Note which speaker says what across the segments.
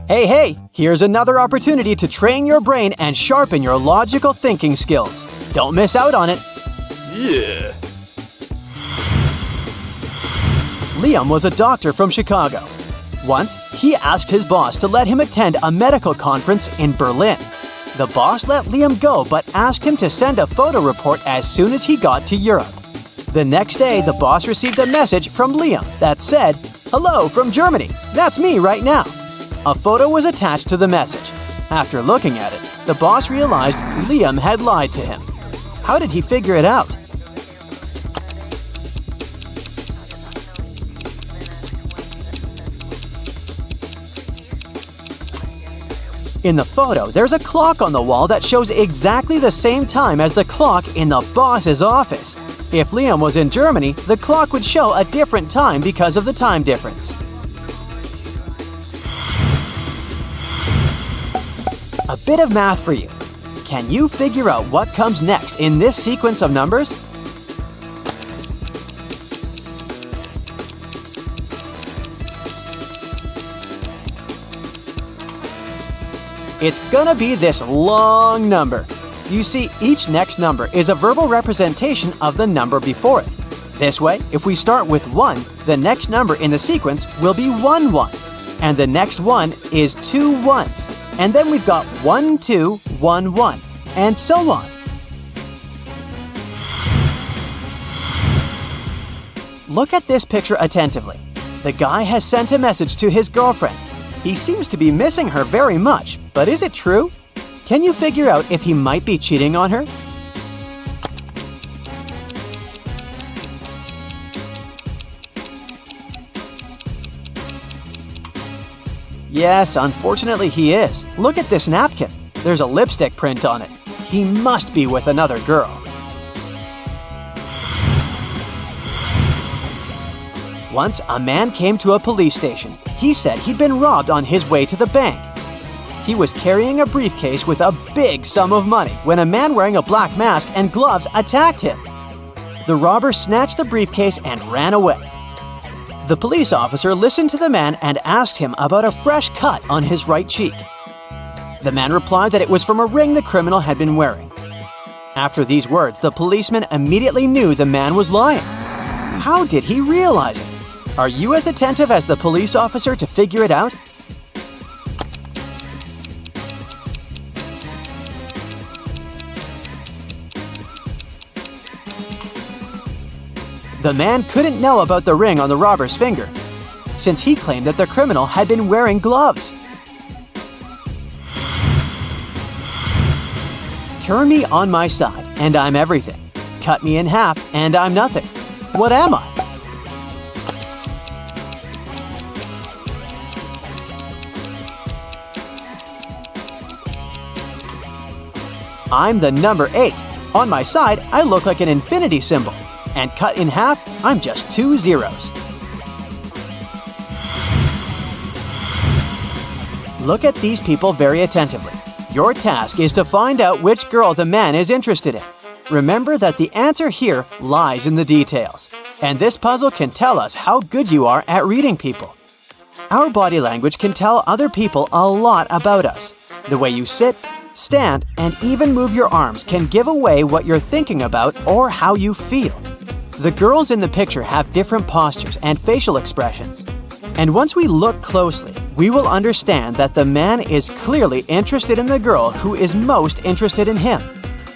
Speaker 1: Hey, here's another opportunity to train your brain and sharpen your logical thinking skills. Don't miss out on it.
Speaker 2: Yeah.
Speaker 1: Liam was a doctor from Chicago. Once, he asked his boss to let him attend a medical conference in Berlin. The boss let Liam go but asked him to send a photo report as soon as he got to Europe. The next day, the boss received a message from Liam that said, "Hello from Germany. That's me right now." A photo was attached to the message. After looking at it, the boss realized Liam had lied to him. How did he figure it out? In the photo, there's a clock on the wall that shows exactly the same time as the clock in the boss's office. If Liam was in Germany, the clock would show a different time because of the time difference. A bit of math for you. Can you figure out what comes next in this sequence of numbers? It's gonna be this long number. You see, each next number is a verbal representation of the number before it. This way, if we start with 1, the next number in the sequence will be 1, 1. And the next one is 2 ones. And then we've got 1, 2, 1, 1, and so on. Look at this picture attentively. The guy has sent a message to his girlfriend. He seems to be missing her very much, but is it true? Can you figure out if he might be cheating on her? Yes, unfortunately he is. Look at this napkin. There's a lipstick print on it. He must be with another girl. Once, a man came to a police station. He said he'd been robbed on his way to the bank. He was carrying a briefcase with a big sum of money when a man wearing a black mask and gloves attacked him. The robber snatched the briefcase and ran away. The police officer listened to the man and asked him about a fresh cut on his right cheek. The man replied that it was from a ring the criminal had been wearing. After these words, the policeman immediately knew the man was lying. How did he realize it? Are you as attentive as the police officer to figure it out? The man couldn't know about the ring on the robber's finger, since he claimed that the criminal had been wearing gloves. Turn me on my side, and I'm everything. Cut me in half, and I'm nothing. What am I? I'm the number 8. On my side, I look like an infinity symbol. And cut in half, I'm just 2 zeros. Look at these people very attentively. Your task is to find out which girl the man is interested in. Remember that the answer here lies in the details. And this puzzle can tell us how good you are at reading people. Our body language can tell other people a lot about us. The way you sit, stand, and even move your arms can give away what you're thinking about or how you feel. The girls in the picture have different postures and facial expressions. And once we look closely, we will understand that the man is clearly interested in the girl who is most interested in him.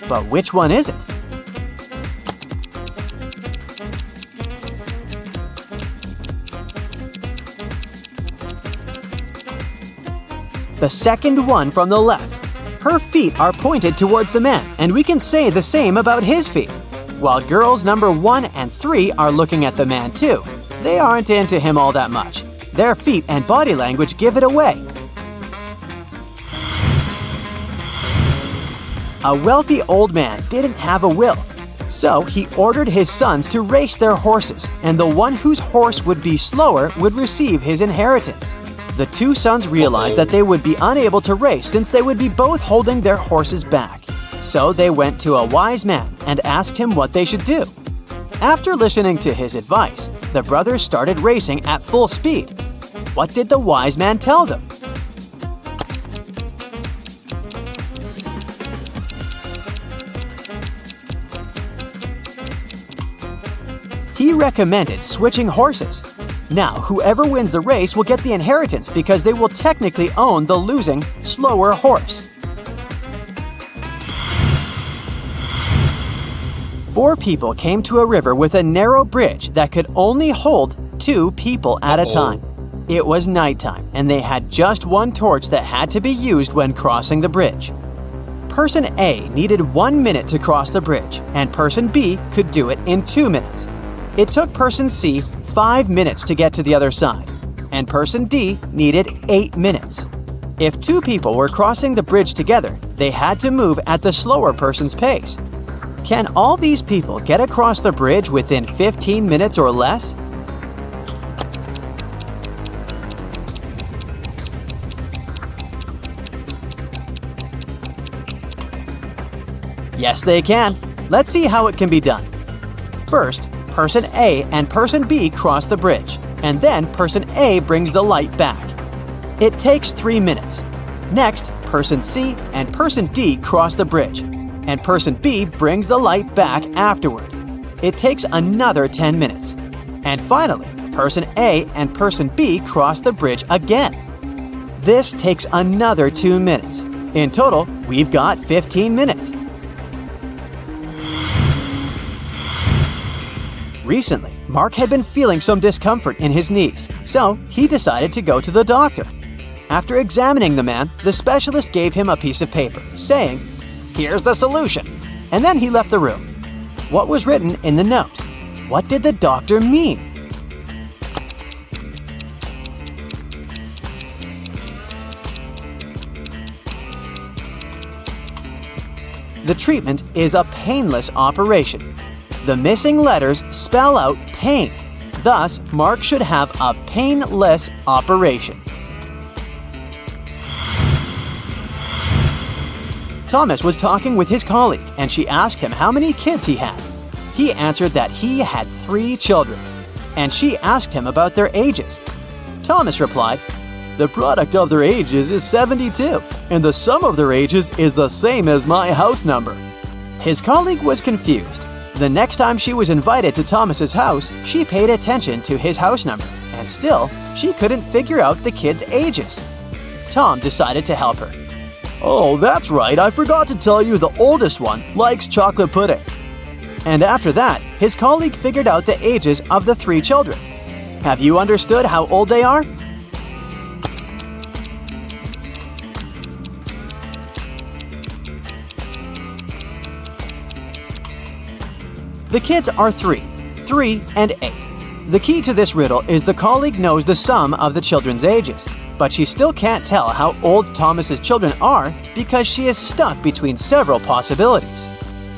Speaker 1: But which one is it? The second one from the left. Her feet are pointed towards the man, and we can say the same about his feet. While girls number 1 and 3 are looking at the man too. They aren't into him all that much. Their feet and body language give it away. A wealthy old man didn't have a will, so he ordered his sons to race their horses, and the one whose horse would be slower would receive his inheritance. The 2 sons realized that they would be unable to race since they would be both holding their horses back. So they went to a wise man and asked him what they should do. After listening to his advice, the brothers started racing at full speed. What did the wise man tell them? He recommended switching horses. Now, whoever wins the race will get the inheritance because they will technically own the losing, slower horse. 4 people came to a river with a narrow bridge that could only hold 2 people at a time. It was nighttime, and they had just one torch that had to be used when crossing the bridge. Person A needed 1 minute to cross the bridge, and Person B could do it in 2 minutes. It took Person C 5 minutes to get to the other side, and Person D needed 8 minutes. If 2 people were crossing the bridge together, they had to move at the slower person's pace. Can all these people get across the bridge within 15 minutes or less? Yes, they can. Let's see how it can be done. First, Person A and Person B cross the bridge, and then Person A brings the light back. It takes 3 minutes. Next, Person C and Person D cross the bridge, and Person B brings the light back afterward. It takes another 10 minutes. And finally, Person A and Person B cross the bridge again. This takes another 2 minutes. In total, we've got 15 minutes. Recently, Mark had been feeling some discomfort in his knees, so he decided to go to the doctor. After examining the man, the specialist gave him a piece of paper, saying, "Here's the solution," and then he left the room. What was written in the note? What did the doctor mean? The treatment is a painless operation. The missing letters spell out pain. Thus, Mark should have a painless operation. Thomas was talking with his colleague, and she asked him how many kids he had. He answered that he had 3 children, and she asked him about their ages. Thomas replied, "The product of their ages is 72, and the sum of their ages is the same as my house number." His colleague was confused. The next time she was invited to Thomas's house, she paid attention to his house number, and still, she couldn't figure out the kids' ages. Tom decided to help her. "Oh, that's right, I forgot to tell you the oldest one likes chocolate pudding." And after that, his colleague figured out the ages of the 3 children. Have you understood how old they are? The kids are 3, 3, and 8. The key to this riddle is the colleague knows the sum of the children's ages, but she still can't tell how old Thomas's children are because she is stuck between several possibilities.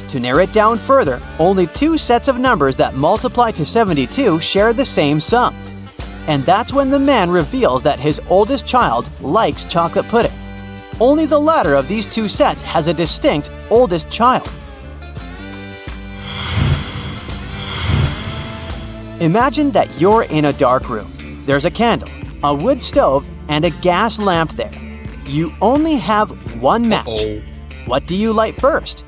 Speaker 1: To narrow it down further, only 2 sets of numbers that multiply to 72 share the same sum. And that's when the man reveals that his oldest child likes chocolate pudding. Only the latter of these 2 sets has a distinct oldest child. Imagine that you're in a dark room. There's a candle, a wood stove, and a gas lamp there. You only have 1 match. What do you light first?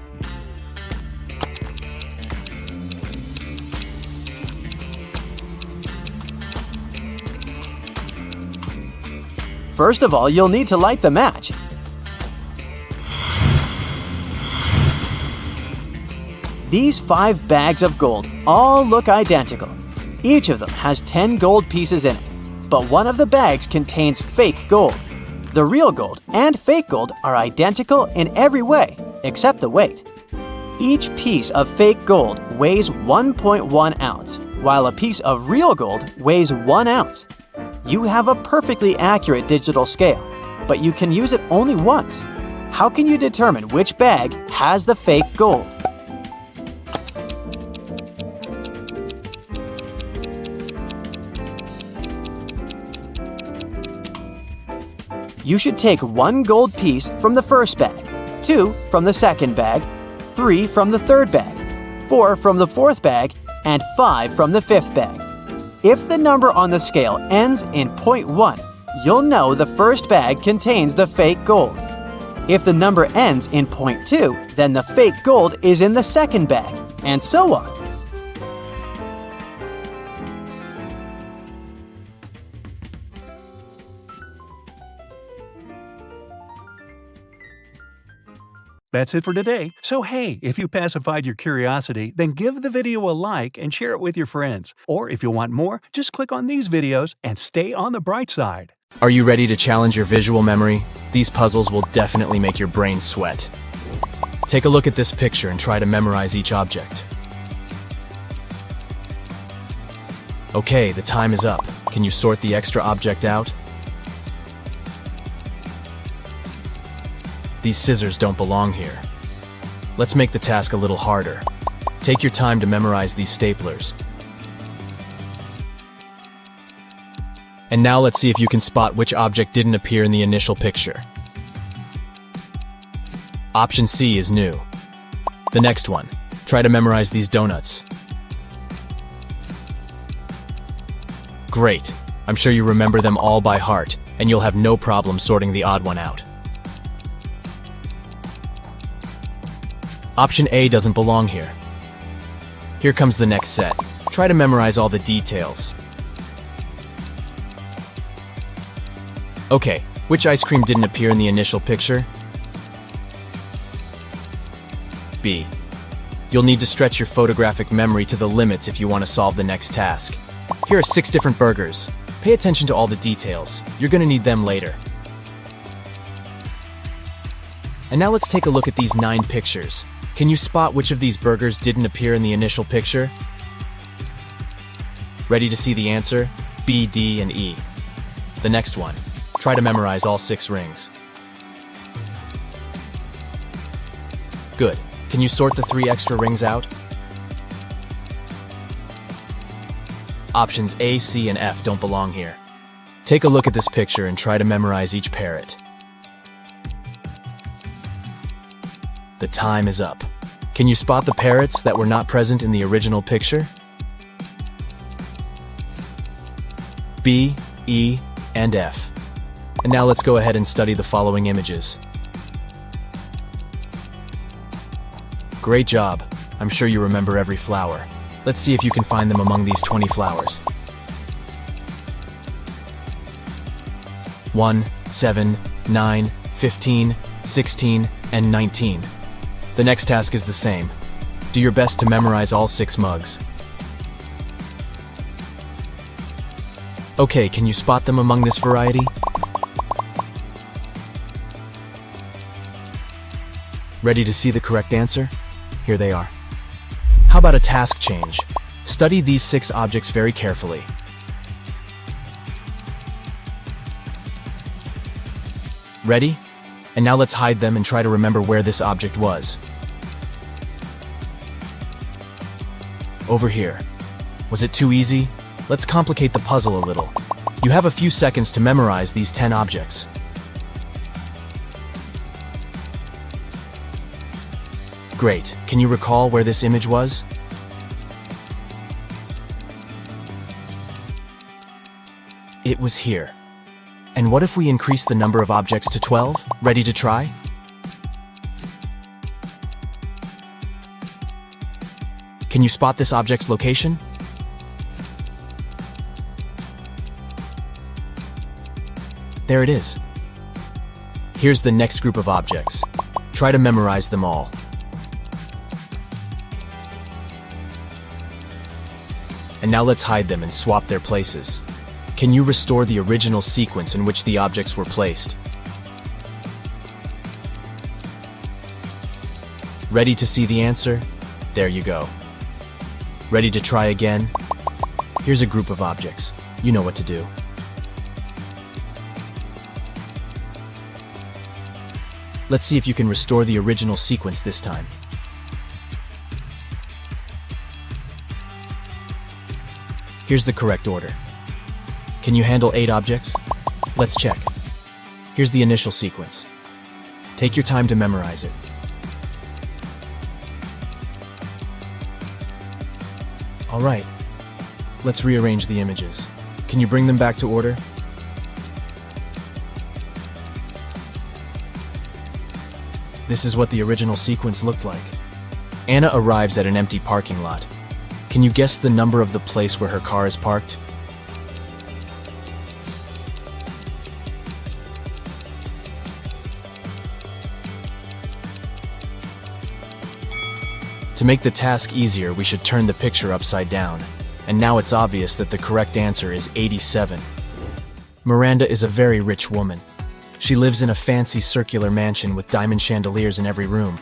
Speaker 1: First of all, you'll need to light the match. These 5 bags of gold all look identical. Each of them has 10 gold pieces in it, but one of the bags contains fake gold. The real gold and fake gold are identical in every way, except the weight. Each piece of fake gold weighs 1.1 ounce, while a piece of real gold weighs 1 ounce. You have a perfectly accurate digital scale, but you can use it only once. How can you determine which bag has the fake gold? You should take 1 gold piece from the first bag, 2 from the second bag, 3 from the third bag, 4 from the fourth bag, and 5 from the fifth bag. If the number on the scale ends in 0.1, you'll know the first bag contains the fake gold. If the number ends in 0.2, then the fake gold is in the second bag, and so on.
Speaker 2: That's it for today. So hey, if you pacified your curiosity, then give the video a like and share it with your friends. Or if you want more, just click on these videos and stay on the bright side.
Speaker 3: Are you ready to challenge your visual memory? These puzzles will definitely make your brain sweat. Take a look at this picture and try to memorize each object. Okay, the time is up. Can you sort the extra object out? These scissors don't belong here. Let's make the task a little harder. Take your time to memorize these staplers. And now let's see if you can spot which object didn't appear in the initial picture. Option C is new. The next one, try to memorize these donuts. Great. I'm sure you remember them all by heart, and you'll have no problem sorting the odd one out. Option A doesn't belong here. Here comes the next set. Try to memorize all the details. Okay, which ice cream didn't appear in the initial picture? B. You'll need to stretch your photographic memory to the limits if you want to solve the next task. Here are 6 different burgers. Pay attention to all the details. You're going to need them later. And now let's take a look at these 9 pictures. Can you spot which of these burgers didn't appear in the initial picture? Ready to see the answer? B, D, and E. The next one. Try to memorize all 6 rings. Good. Can you sort the 3 extra rings out? Options A, C, and F don't belong here. Take a look at this picture and try to memorize each parrot. The time is up. Can you spot the parrots that were not present in the original picture? B, E, and F. And now let's go ahead and study the following images. Great job. I'm sure you remember every flower. Let's see if you can find them among these 20 flowers. 1, 7, 9, 15, 16, and 19. The next task is the same. Do your best to memorize all 6 mugs. Okay, can you spot them among this variety? Ready to see the correct answer? Here they are. How about a task change? Study these 6 objects very carefully. Ready? And now let's hide them and try to remember where this object was. Over here. Was it too easy? Let's complicate the puzzle a little. You have a few seconds to memorize these 10 objects. Great. Can you recall where this image was? It was here. And what if we increase the number of objects to 12? Ready to try? Can you spot this object's location? There it is. Here's the next group of objects. Try to memorize them all. And now let's hide them and swap their places. Can you restore the original sequence in which the objects were placed? Ready to see the answer? There you go. Ready to try again? Here's a group of objects. You know what to do. Let's see if you can restore the original sequence this time. Here's the correct order. Can you handle 8 objects? Let's check. Here's the initial sequence. Take your time to memorize it. All right, let's rearrange the images. Can you bring them back to order? This is what the original sequence looked like. Anna arrives at an empty parking lot. Can you guess the number of the place where her car is parked? To make the task easier, we should turn the picture upside down. And now it's obvious that the correct answer is 87. Miranda is a very rich woman. She lives in a fancy circular mansion with diamond chandeliers in every room.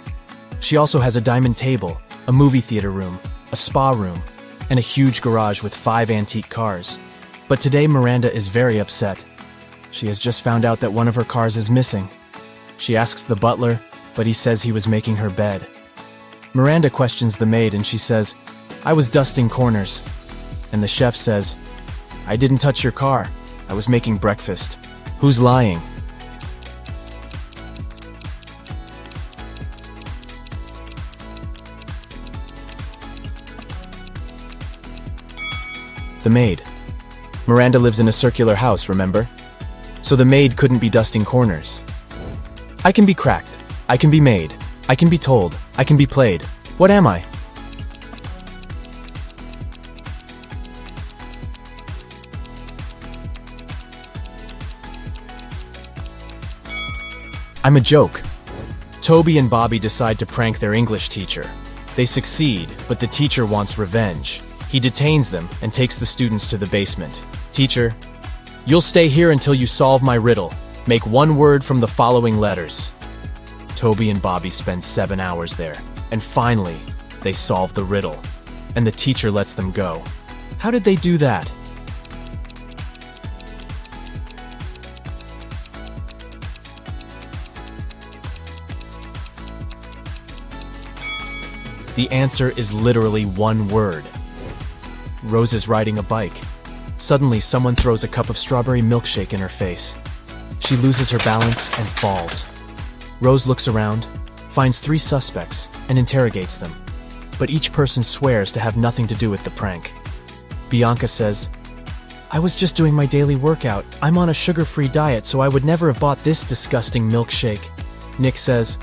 Speaker 3: She also has a diamond table, a movie theater room, a spa room, and a huge garage with 5 antique cars. But today Miranda is very upset. She has just found out that one of her cars is missing. She asks the butler, but he says he was making her bed. Miranda questions the maid and she says, "I was dusting corners." And the chef says, "I didn't touch your car. I was making breakfast." Who's lying? The maid. Miranda lives in a circular house, remember? So the maid couldn't be dusting corners. I can be cracked. I can be made. I can be told. I can be played. What am I? I'm a joke. Toby and Bobby decide to prank their English teacher. They succeed, but the teacher wants revenge. He detains them and takes the students to the basement. "Teacher, you'll stay here until you solve my riddle. Make one word from the following letters." Toby and Bobby spend 7 hours there, and finally, they solve the riddle. And the teacher lets them go. How did they do that? The answer is literally one word. Rose is riding a bike. Suddenly, someone throws a cup of strawberry milkshake in her face. She loses her balance and falls. Rose looks around, finds 3 suspects, and interrogates them. But each person swears to have nothing to do with the prank. Bianca says, "I was just doing my daily workout. I'm on a sugar-free diet, so I would never have bought this disgusting milkshake." Nick says,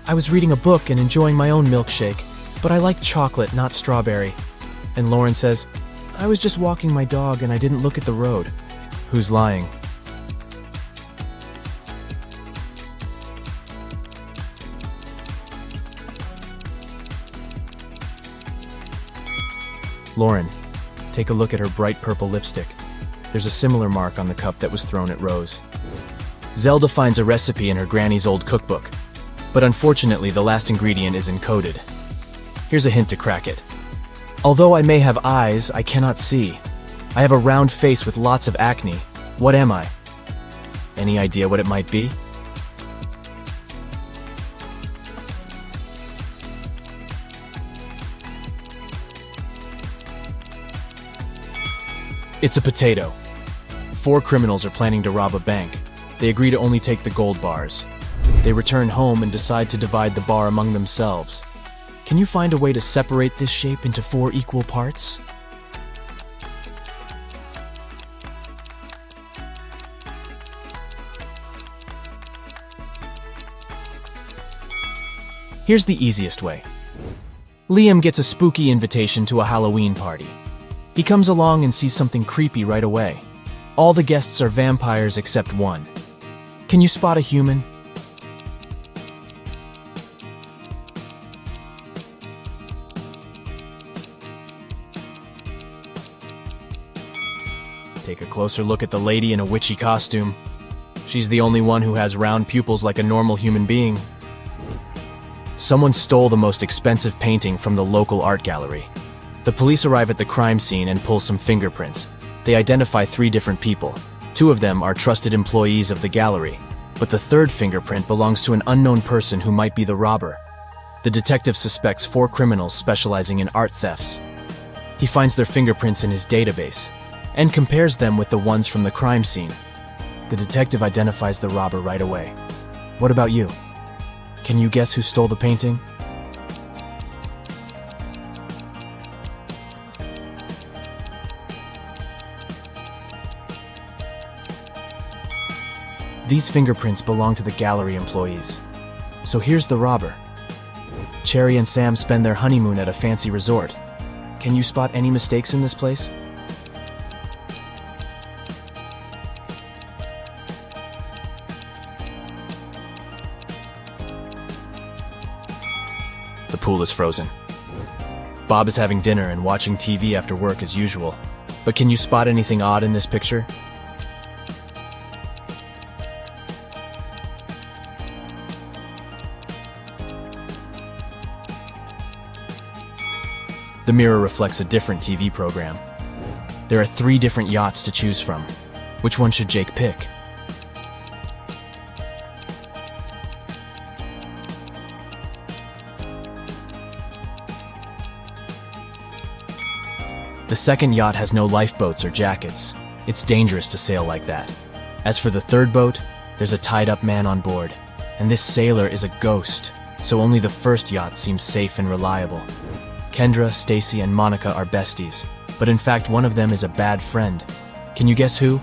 Speaker 3: "I was reading a book and enjoying my own milkshake, but I like chocolate, not strawberry." And Lauren says, "I was just walking my dog and I didn't look at the road." Who's lying? Lauren, take a look at her bright purple lipstick. There's a similar mark on the cup that was thrown at Rose. Zelda finds a recipe in her granny's old cookbook, but unfortunately the last ingredient is encoded. Here's a hint to crack it. Although I may have eyes, I cannot see. I have a round face with lots of acne. What am I? Any idea what it might be? It's a potato. 4 criminals are planning to rob a bank. They agree to only take the gold bars. They return home and decide to divide the bar among themselves. Can you find a way to separate this shape into 4 equal parts? Here's the easiest way. Liam gets a spooky invitation to a Halloween party. He comes along and sees something creepy right away. All the guests are vampires except one. Can you spot a human? Take a closer look at the lady in a witchy costume. She's the only one who has round pupils like a normal human being. Someone stole the most expensive painting from the local art gallery. The police arrive at the crime scene and pull some fingerprints. They identify 3 different people. 2 of them are trusted employees of the gallery, but the 3rd fingerprint belongs to an unknown person who might be the robber. The detective suspects 4 criminals specializing in art thefts. He finds their fingerprints in his database and compares them with the ones from the crime scene. The detective identifies the robber right away. What about you? Can you guess who stole the painting? These fingerprints belong to the gallery employees. So here's the robber. Cherry and Sam spend their honeymoon at a fancy resort. Can you spot any mistakes in this place? The pool is frozen. Bob is having dinner and watching TV after work as usual. But can you spot anything odd in this picture? The mirror reflects a different TV program. There are 3 different yachts to choose from. Which one should Jake pick? The second yacht has no lifeboats or jackets. It's dangerous to sail like that. As for the third boat, there's a tied-up man on board. And this sailor is a ghost, so only the first yacht seems safe and reliable. Kendra, Stacy, and Monica are besties, but in fact one of them is a bad friend. Can you guess who?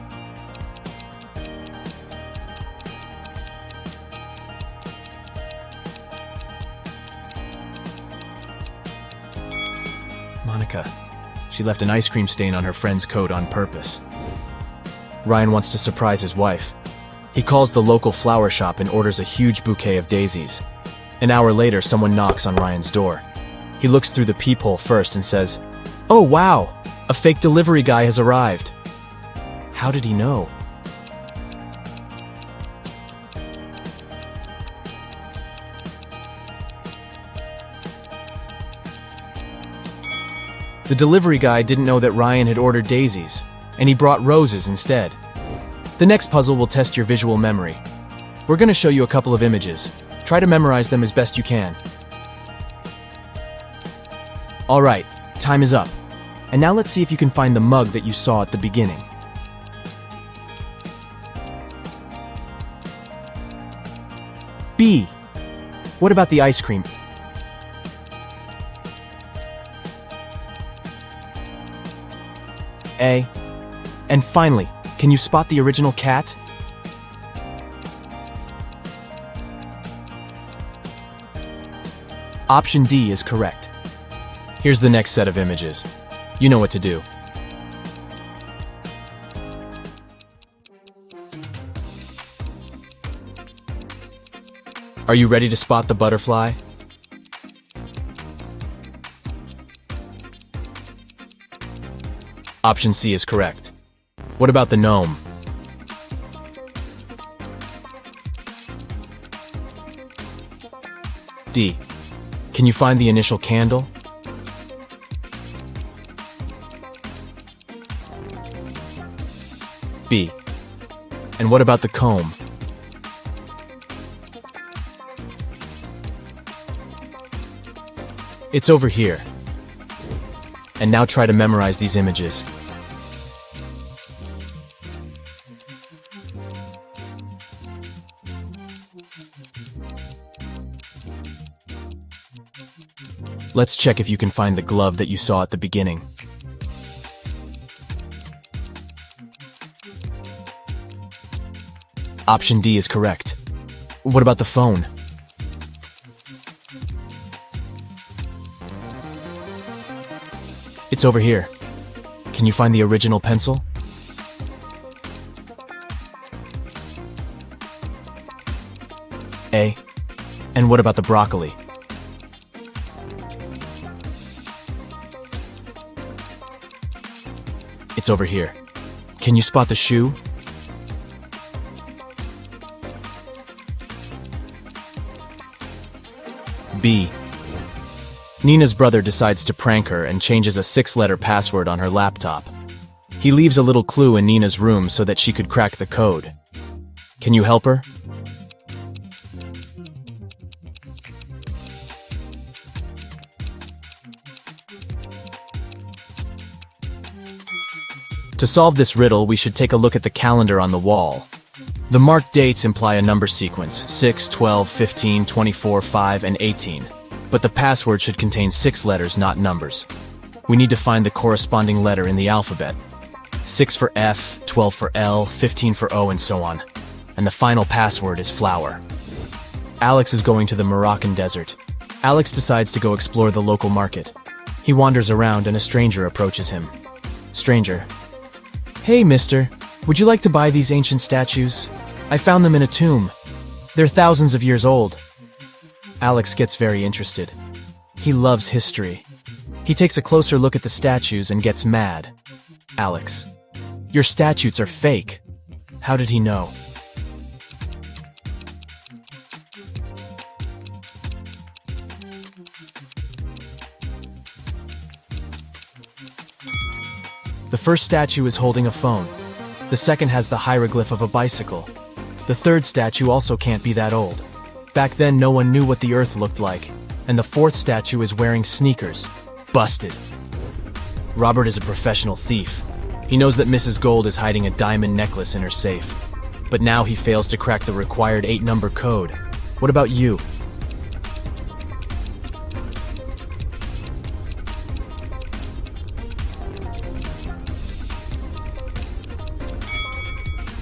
Speaker 3: Monica. She left an ice cream stain on her friend's coat on purpose. Ryan wants to surprise his wife. He calls the local flower shop and orders a huge bouquet of daisies. An hour later, someone knocks on Ryan's door. He looks through the peephole first and says, "Oh wow, a fake delivery guy has arrived." How did he know? The delivery guy didn't know that Ryan had ordered daisies, and he brought roses instead. The next puzzle will test your visual memory. We're going to show you a couple of images. Try to memorize them as best you can. All right, time is up. And now let's see if you can find the mug that you saw at the beginning. B. What about the ice cream? A. And finally, can you spot the original cat? Option D is correct. Here's the next set of images. You know what to do. Are you ready to spot the butterfly? Option C is correct. What about the gnome? D. Can you find the initial candle? B. And what about the comb? It's over here. And now try to memorize these images. Let's check if you can find the glove that you saw at the beginning. Option D is correct. What about the phone? It's over here. Can you find the original pencil? A. And what about the broccoli? It's over here. Can you spot the shoe? B. Nina's brother decides to prank her and changes a 6-letter password on her laptop. He leaves a little clue in Nina's room so that she could crack the code. Can you help her? To solve this riddle, we should take a look at the calendar on the wall. The marked dates imply a number sequence, 6, 12, 15, 24, 5, and 18. But the password should contain 6 letters, not numbers. We need to find the corresponding letter in the alphabet. 6 for F, 12 for L, 15 for O, and so on. And the final password is flower. Alex is going to the Moroccan desert. Alex decides to go explore the local market. He wanders around and a stranger approaches him. Stranger. Hey, mister. Would you like to buy these ancient statues? I found them in a tomb. They're thousands of years old. Alex gets very interested. He loves history. He takes a closer look at the statues and gets mad. Alex, your statues are fake. How did he know? The first statue is holding a phone. The second has the hieroglyph of a bicycle. The third statue also can't be that old. Back then, no one knew what the Earth looked like. And the fourth statue is wearing sneakers. Busted. Robert is a professional thief. He knows that Mrs. Gold is hiding a diamond necklace in her safe. But now he fails to crack the required 8-number code. What about you?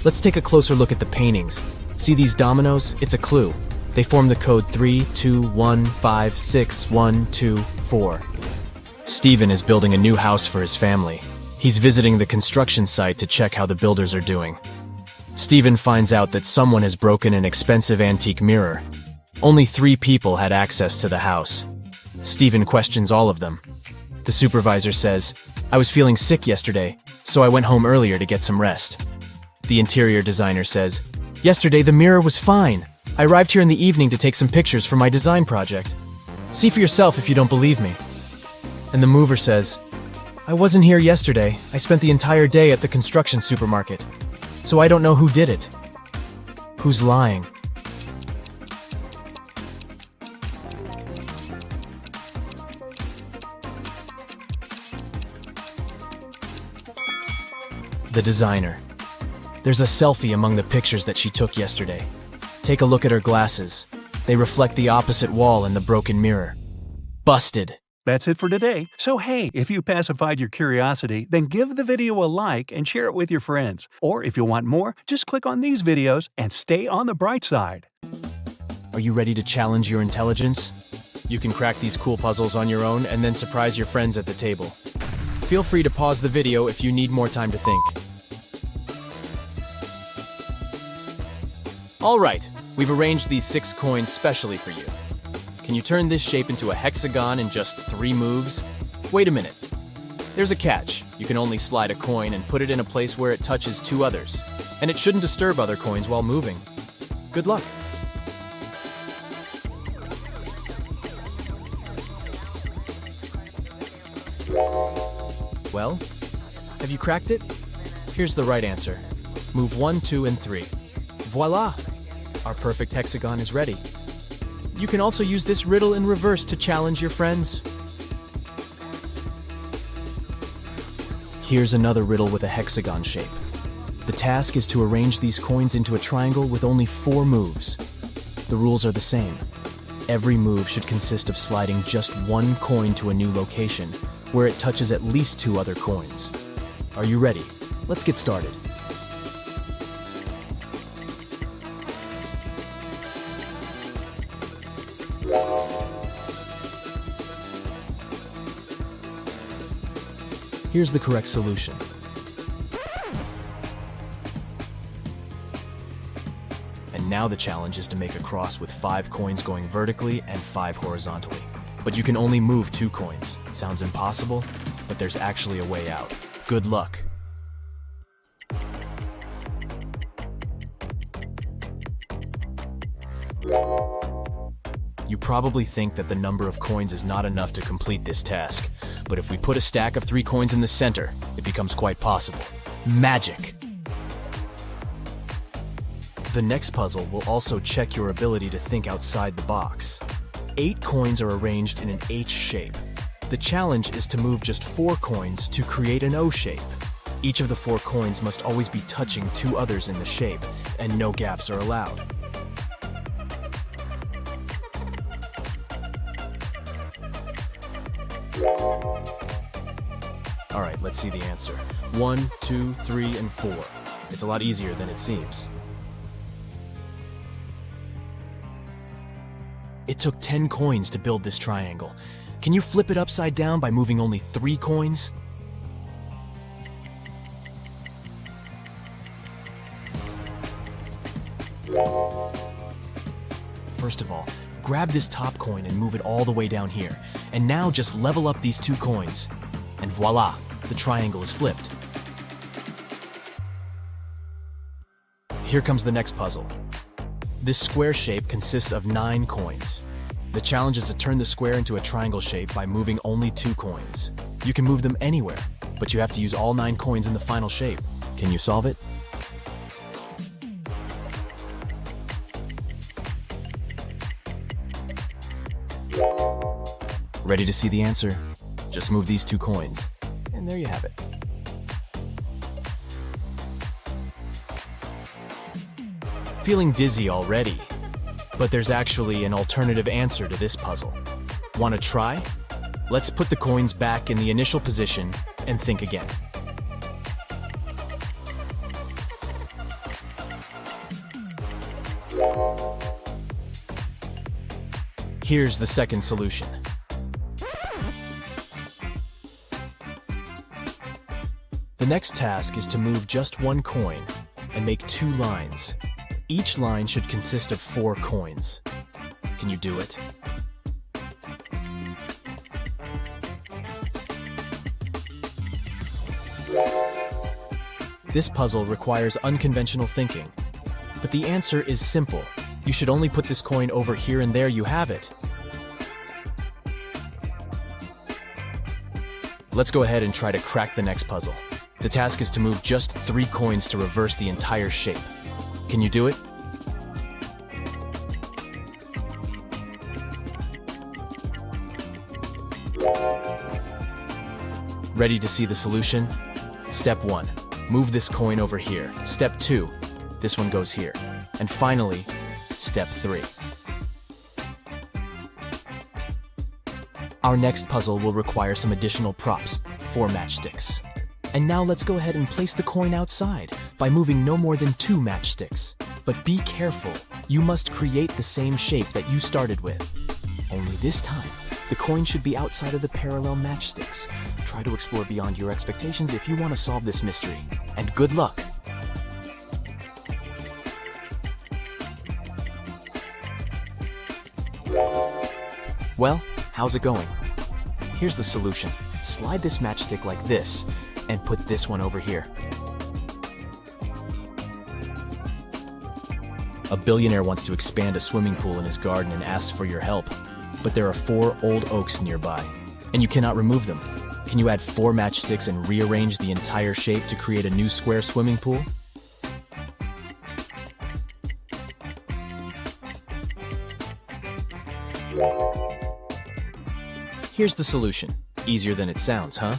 Speaker 3: Let's take a closer look at the paintings. See these dominoes? It's a clue. They form the code 3, 2, 1, 5, 6, 1, 2, 4. Stephen is building a new house for his family. He's visiting the construction site to check how the builders are doing. Stephen finds out that someone has broken an expensive antique mirror. Only 3 people had access to the house. Stephen questions all of them. The supervisor says, "I was feeling sick yesterday, so I went home earlier to get some rest." The interior designer says, "Yesterday the mirror was fine. I arrived here in the evening to take some pictures for my design project. See for yourself if you don't believe me." And the mover says, "I wasn't here yesterday. I spent the entire day at the construction supermarket. So I don't know who did it." Who's lying? The designer. There's a selfie among the pictures that she took yesterday. Take a look at her glasses. They reflect the opposite wall in the broken mirror. Busted.
Speaker 2: That's it for today. So hey, if you pacified your curiosity, then give the video a like and share it with your friends. Or if you want more, just click on these videos and stay on the bright side.
Speaker 3: Are you ready to challenge your intelligence? You can crack these cool puzzles on your own and then surprise your friends at the table. Feel free to pause the video if you need more time to think. All right, we've arranged these 6 coins specially for you. Can you turn this shape into a hexagon in just 3 moves? Wait a minute. There's a catch. You can only slide a coin and put it in a place where it touches 2 others. And it shouldn't disturb other coins while moving. Good luck. Well, have you cracked it? Here's the right answer. Move 1, 2, and 3. Voila! Our perfect hexagon is ready. You can also use this riddle in reverse to challenge your friends. Here's another riddle with a hexagon shape. The task is to arrange these coins into a triangle with only 4 moves. The rules are the same. Every move should consist of sliding just 1 coin to a new location, where it touches at least 2 other coins. Are you ready? Let's get started. Here's the correct solution. And now the challenge is to make a cross with 5 coins going vertically and 5 horizontally. But you can only move 2 coins. Sounds impossible, but there's actually a way out. Good luck. You probably think that the number of coins is not enough to complete this task, but if we put a stack of 3 coins in the center, it becomes quite possible. Magic! The next puzzle will also check your ability to think outside the box. 8 coins are arranged in an H shape. The challenge is to move just 4 coins to create an O shape. Each of the 4 coins must always be touching 2 others in the shape, and no gaps are allowed. Alright, let's see the answer. 1, 2, 3, and 4. It's a lot easier than it seems. It took 10 coins to build this triangle. Can you flip it upside down by moving only 3 coins? First of all, Grab this top coin and move it all the way down here. And now just level up these 2 coins. And voila, the triangle is flipped. Here comes the next puzzle. This square shape consists of 9 coins. The challenge is to turn the square into a triangle shape by moving only 2 coins. You can move them anywhere, but you have to use all 9 coins in the final shape. Can you solve it? Ready to see the answer? Just move these 2 coins, and there you have it. Feeling dizzy already? But there's actually an alternative answer to this puzzle. Want to try? Let's put the coins back in the initial position and think again. Here's the second solution. The next task is to move just 1 coin and make 2 lines. Each line should consist of 4 coins. Can you do it? This puzzle requires unconventional thinking, but the answer is simple. You should only put this coin over here and there you have it. Let's go ahead and try to crack the next puzzle. The task is to move just 3 coins to reverse the entire shape. Can you do it? Ready to see the solution? Step 1. Move this coin over here. Step 2. This one goes here. And finally, Step 3. Our next puzzle will require some additional props, 4 matchsticks. And now let's go ahead and place the coin outside by moving no more than 2 matchsticks. But be careful, you must create the same shape that you started with. Only this time, the coin should be outside of the parallel matchsticks. Try to explore beyond your expectations if you want to solve this mystery. And good luck! Well, how's it going? Here's the solution. Slide this matchstick like this, and put this one over here. A billionaire wants to expand a swimming pool in his garden and asks for your help. But there are 4 old oaks nearby, and you cannot remove them. Can you add 4 matchsticks and rearrange the entire shape to create a new square swimming pool? Here's the solution. Easier than it sounds, huh?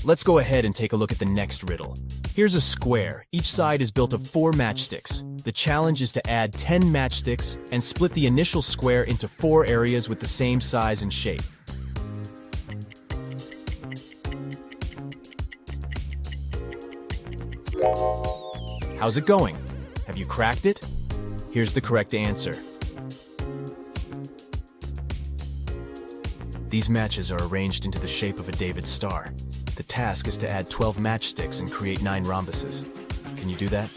Speaker 3: Let's go ahead and take a look at the next riddle. Here's a square. Each side is built of 4 matchsticks. The challenge is to add 10 matchsticks and split the initial square into 4 areas with the same size and shape. How's it going? Have you cracked it? Here's the correct answer. These matches are arranged into the shape of a David star. The task is to add 12 matchsticks and create 9 rhombuses. Can you do that?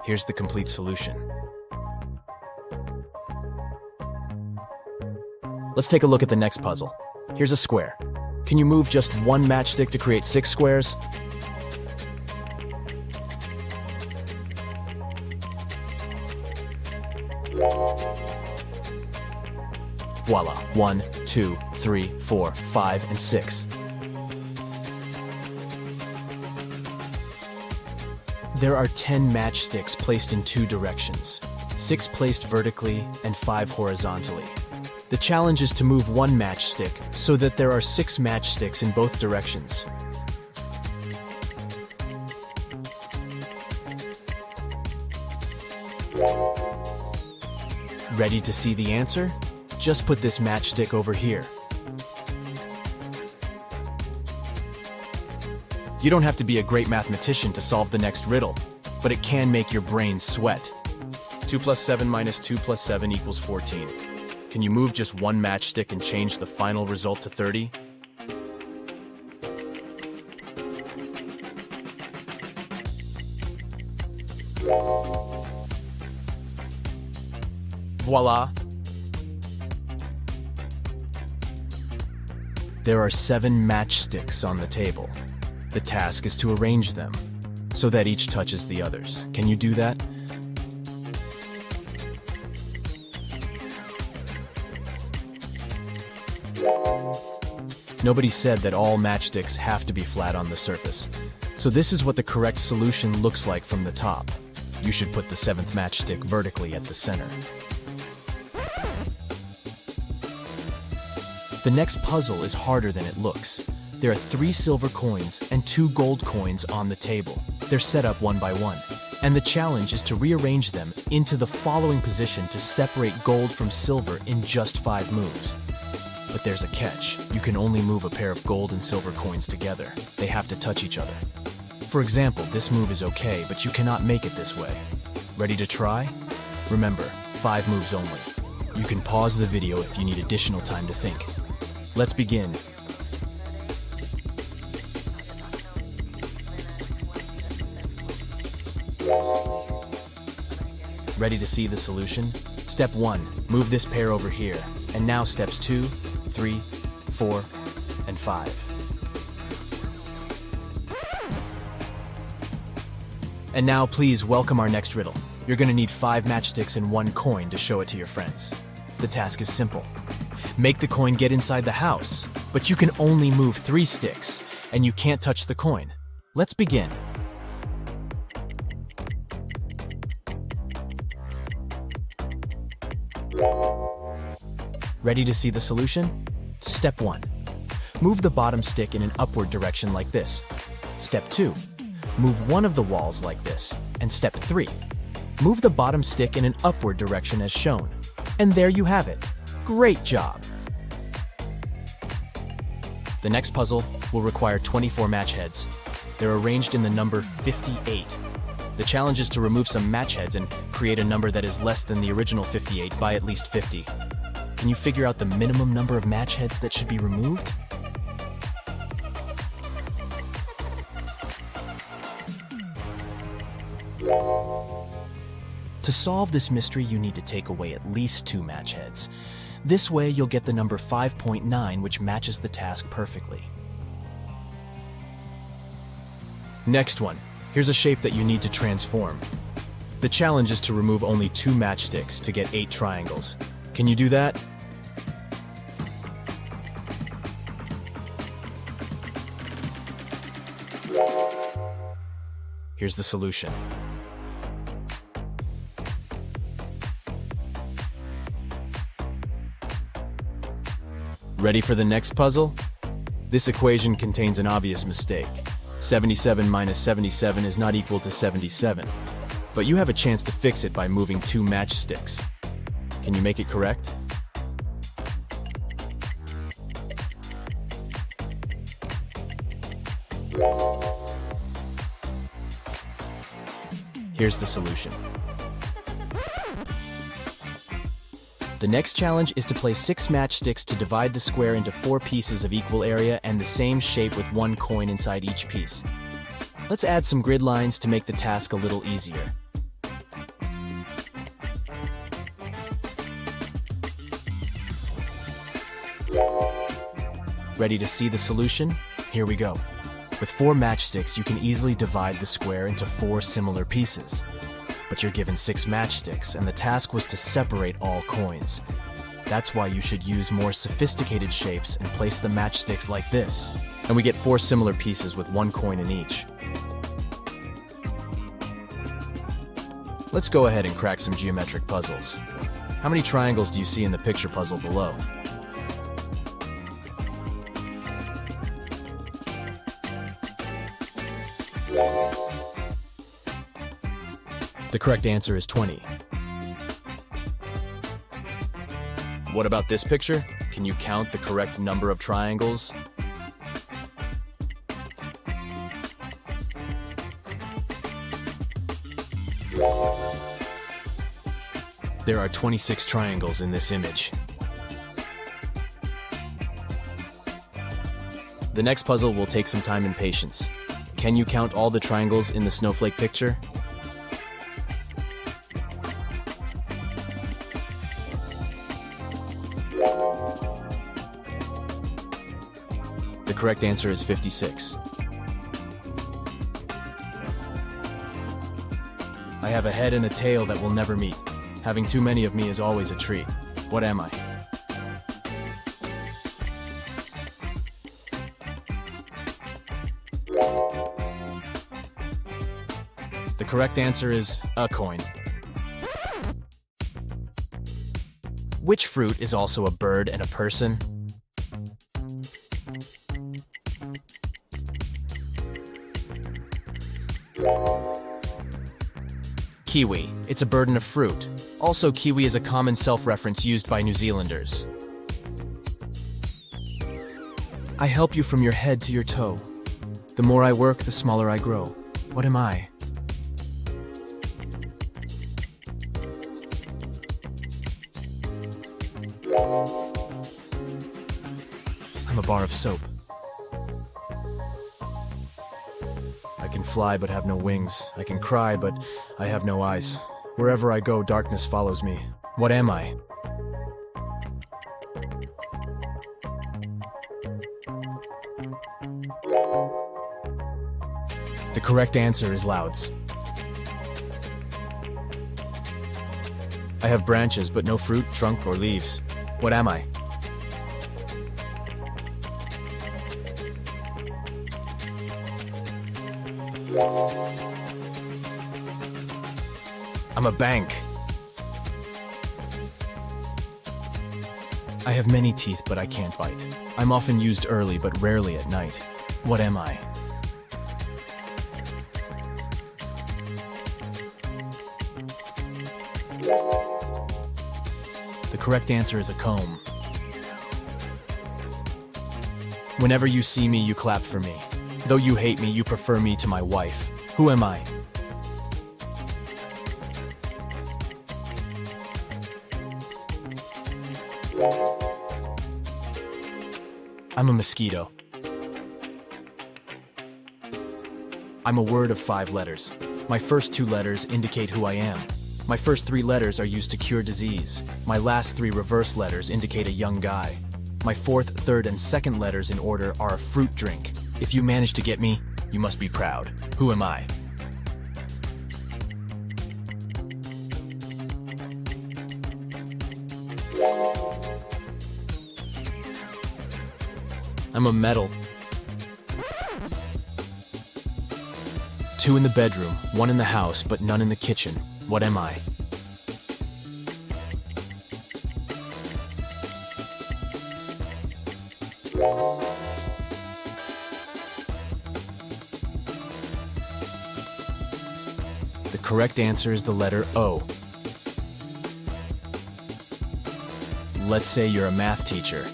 Speaker 3: Here's the complete solution. Let's take a look at the next puzzle. Here's a square. Can you move just 1 matchstick to create 6 squares? Voila, 1, 2, 3, 4, 5, and 6. There are 10 matchsticks placed in 2 directions, 6 placed vertically and 5 horizontally. The challenge is to move 1 matchstick so that there are 6 matchsticks in both directions. Ready to see the answer? Just put this matchstick over here. You don't have to be a great mathematician to solve the next riddle, but it can make your brain sweat. 2 plus 7 minus 2 plus 7 equals 14. Can you move just one matchstick and change the final result to 30? Voila! There are 7 matchsticks on the table. The task is to arrange them so that each touches the others. Can you do that? Nobody said that all matchsticks have to be flat on the surface. So this is what the correct solution looks like from the top. You should put the 7th matchstick vertically at the center. The next puzzle is harder than it looks. There are 3 silver coins and 2 gold coins on the table. They're set up one by one, and the challenge is to rearrange them into the following position to separate gold from silver in just 5 moves. But there's a catch. You can only move a pair of gold and silver coins together. They have to touch each other. For example, this move is okay, but you cannot make it this way. Ready to try? Remember, 5 moves only. You can pause the video if you need additional time to think. Let's begin. Ready to see the solution? Step 1, move this pair over here. And now steps 2, 3, 4, and 5. And now please welcome our next riddle. You're gonna need 5 matchsticks and 1 coin to show it to your friends. The task is simple. Make the coin get inside the house, but you can only move 3 sticks, and you can't touch the coin. Let's begin. Ready to see the solution? Step 1. Move the bottom stick in an upward direction like this. Step 2. Move one of the walls like this. And step 3. Move the bottom stick in an upward direction as shown. And there you have it. Great job! The next puzzle will require 24 match heads. They're arranged in the number 58. The challenge is to remove some match heads and create a number that is less than the original 58 by at least 50. Can you figure out the minimum number of match heads that should be removed? To solve this mystery, you need to take away at least 2 match heads. This way, you'll get the number 5.9, which matches the task perfectly. Next one. Here's a shape that you need to transform. The challenge is to remove only 2 matchsticks to get 8 triangles. Can you do that? Here's the solution. Ready for the next puzzle? This equation contains an obvious mistake. 77 minus 77 is not equal to 77. But you have a chance to fix it by moving 2 matchsticks. Can you make it correct? Here's the solution. The next challenge is to place 6 matchsticks to divide the square into 4 pieces of equal area and the same shape with 1 coin inside each piece. Let's add some grid lines to make the task a little easier. Ready to see the solution? Here we go. With 4 matchsticks, you can easily divide the square into 4 similar pieces. But you're given 6 matchsticks, and the task was to separate all coins. That's why you should use more sophisticated shapes and place the matchsticks like this. And we get 4 similar pieces with 1 coin in each. Let's go ahead and crack some geometric puzzles. How many triangles do you see in the picture puzzle below? The correct answer is 20. What about this picture? Can you count the correct number of triangles? There are 26 triangles in this image. The next puzzle will take some time and patience. Can you count all the triangles in the snowflake picture? The correct answer is 56. I have a head and a tail that will never meet. Having too many of me is always a treat. What am I? The correct answer is a coin. Which fruit is also a bird and a person? Kiwi. It's a bird and a fruit. Also, kiwi is a common self-reference used by New Zealanders. I help you from your head to your toe. The more I work, the smaller I grow. What am I? I'm a bar of soap. I can fly but have no wings. I can cry but I have no eyes. Wherever I go, darkness follows me. What am I? The correct answer is louds. I have branches but no fruit, trunk, or leaves. What am I? I'm a bank. I have many teeth, but I can't bite. I'm often used early, but rarely at night. What am I? The correct answer is a comb. Whenever you see me, you clap for me. Though you hate me, you prefer me to my wife. Who am I? I'm a mosquito. I'm a word of 5 letters. My first 2 letters indicate who I am. My first 3 letters are used to cure disease. My last 3 reverse letters indicate a young guy. My 4th, 3rd, and 2nd letters in order are a fruit drink. If you manage to get me, you must be proud. Who am I? I'm a medal. 2 in the bedroom, 1 in the house, but none in the kitchen. What am I? The correct answer is the letter O. Let's say you're a math teacher,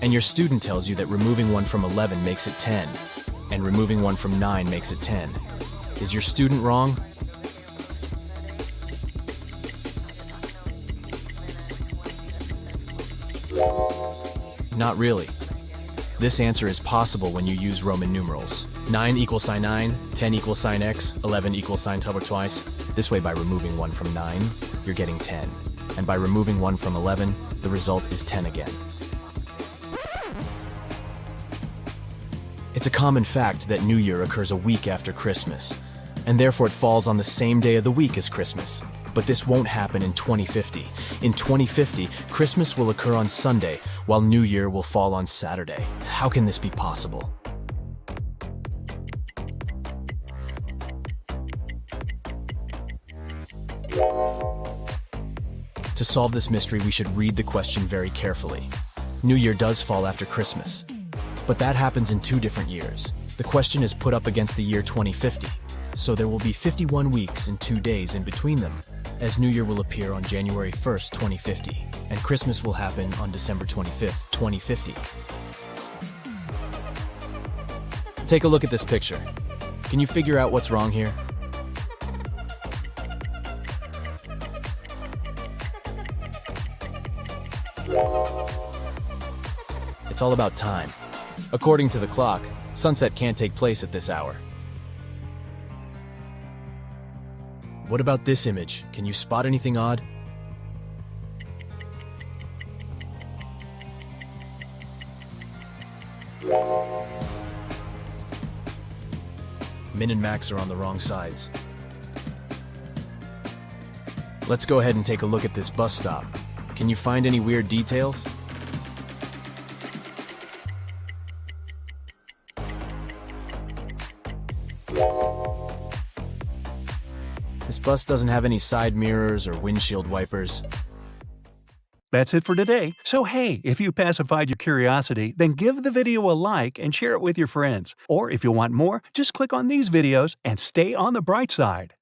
Speaker 3: and your student tells you that removing 1 from 11 makes it 10, and removing 1 from 9 makes it 10. Is your student wrong? Not really. This answer is possible when you use Roman numerals. 9 equals sine 9, 10 equals sine x, 11 equals sine double twice. This way, by removing 1 from 9, you're getting 10. And by removing 1 from 11, the result is 10 again. It's a common fact that New Year occurs a week after Christmas, and therefore it falls on the same day of the week as Christmas. But this won't happen in 2050. In 2050, Christmas will occur on Sunday, while New Year will fall on Saturday. How can this be possible? To solve this mystery, we should read the question very carefully. New Year does fall after Christmas, but that happens in 2 different years. The question is put up against the year 2050, so there will be 51 weeks and 2 days in between them, as New Year will appear on January 1st, 2050, and Christmas will happen on December 25th, 2050. Take a look at this picture. Can you figure out what's wrong here? It's all about time. According to the clock, sunset can't take place at this hour. What about this image? Can you spot anything odd? Min and Max are on the wrong sides. Let's go ahead and take a look at this bus stop. Can you find any weird details? This bus doesn't have any side mirrors or windshield wipers.
Speaker 2: That's it for today. So hey, if you pacified your curiosity, then give the video a like and share it with your friends. Or if you want more, just click on these videos and stay on the bright side.